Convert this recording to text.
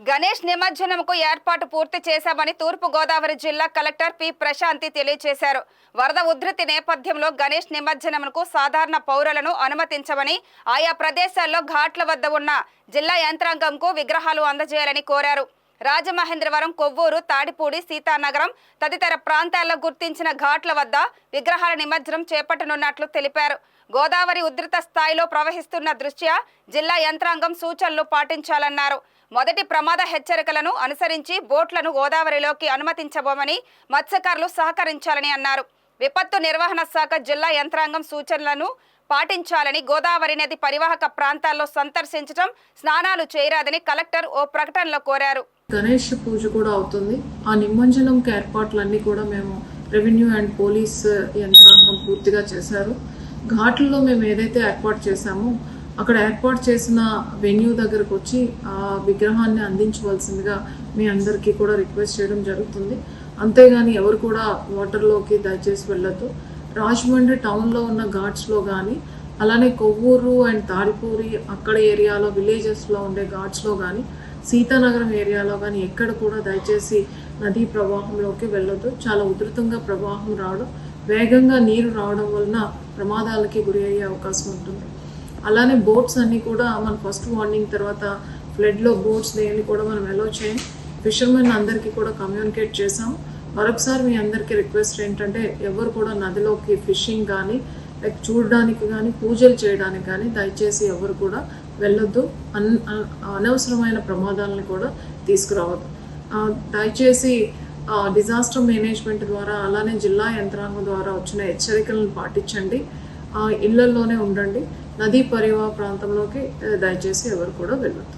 గణేష్ నిమజ్జనంకు ఏర్పాటు పూర్తి చేశామని తూర్పు గోదావరి జిల్లా కలెక్టర్ పి ప్రశాంతి తెలియజేశారు. వరద ఉధృతి నేపథ్యంలో గణేష్ నిమజ్జనంకు సాధారణ పౌరులను అనుమతించమని, ఆయా ప్రదేశాల్లో ఘాట్ల వద్ద ఉన్న జిల్లా యంత్రాంగంకు విగ్రహాలు అందజేయాలని కోరారు. రాజమహేంద్రవరం, కొవ్వూరు, తాడిపూడి, సీతానగరం తదితర ప్రాంతాల్లో గుర్తించిన ఘాట్ల వద్ద విగ్రహాల నిమజ్జనం చేపట్టనున్నట్లు తెలిపారు. గోదావరి ఉధృత స్థాయిలో ప్రవహిస్తున్న దృష్ట్యా జిల్లా యంత్రాంగం సూచనలు పాటించాలన్నారు. మొదటి ప్రమాద హెచ్చరికలను అనుసరించి బోట్లను గోదావరిలోకి అనుమతించబోమని మత్స్యకారులు సహకరించాలని అన్నారు. విపత్తు నిర్వహణ శాఖ జిల్లా యంత్రాంగం సూచనలను పాటించాలని, గోదావరి నది పరివాహక ప్రాంతాల్లో సందర్శించడం, స్నానాలు చేయరాదని కలెక్టర్ ఓ ప్రకటనలో కోరారు. గణేష్ పూజ కూడా అవుతుంది. ఆ నిమజ్జనంకి ఏర్పాట్లన్నీ కూడా మేము రెవెన్యూ అండ్ పోలీస్ యంత్రాంగం పూర్తిగా చేశారు. ఘాట్లలో మేము ఏదైతే ఏర్పాటు చేశామో అక్కడ ఏర్పాటు చేసిన వెన్యూ దగ్గరకు వచ్చి ఆ విగ్రహాన్ని అందించవలసిందిగా మీ అందరికీ కూడా రిక్వెస్ట్ చేయడం జరుగుతుంది. అంతేగాని ఎవరు కూడా వాటర్లోకి దయచేసి వెళ్ళొద్దు. రాజమండ్రి టౌన్లో ఉన్న ఘాట్స్లో కానీ, అలానే కొవ్వూరు అండ్ తాడిపూరి అక్కడ ఏరియాలో విలేజెస్లో ఉండే ఘాట్స్లో కానీ, సీతానగరం ఏరియాలో కానీ ఎక్కడ కూడా దయచేసి నదీ ప్రవాహంలోకి వెళ్ళొద్దు. చాలా ఉధృతంగా ప్రవాహం రావడం, వేగంగా నీరు రావడం వలన ప్రమాదాలకి గురి అయ్యే అవకాశం ఉంటుంది. అలానే బోట్స్ అన్నీ కూడా మన ఫస్ట్ వార్నింగ్ తర్వాత ఫ్లడ్లో బోట్స్ దేన్ని కూడా మనం అలౌ చేయం. ఫిషర్మెన్ అందరికీ కూడా కమ్యూనికేట్ చేసాం. మరొకసారి మీ అందరికీ రిక్వెస్ట్ ఏంటంటే ఎవరు కూడా నదిలోకి ఫిషింగ్ కానీ, లైక్ చూడడానికి కానీ, పూజలు చేయడానికి కానీ దయచేసి ఎవరు కూడా వెళ్ళొద్దు. అనవసరమైన ప్రమాదాలను కూడా తీసుకురావద్దు. దయచేసి డిజాస్టర్ మేనేజ్మెంట్ ద్వారా, అలానే జిల్లా యంత్రాంగం ద్వారా వచ్చిన హెచ్చరికలను పాటించండి. ఇళ్లలోనే ఉండండి. నదీ పరివాహ ప్రాంతంలోకి దయచేసి ఎవరు కూడా వెళ్ళొద్దు.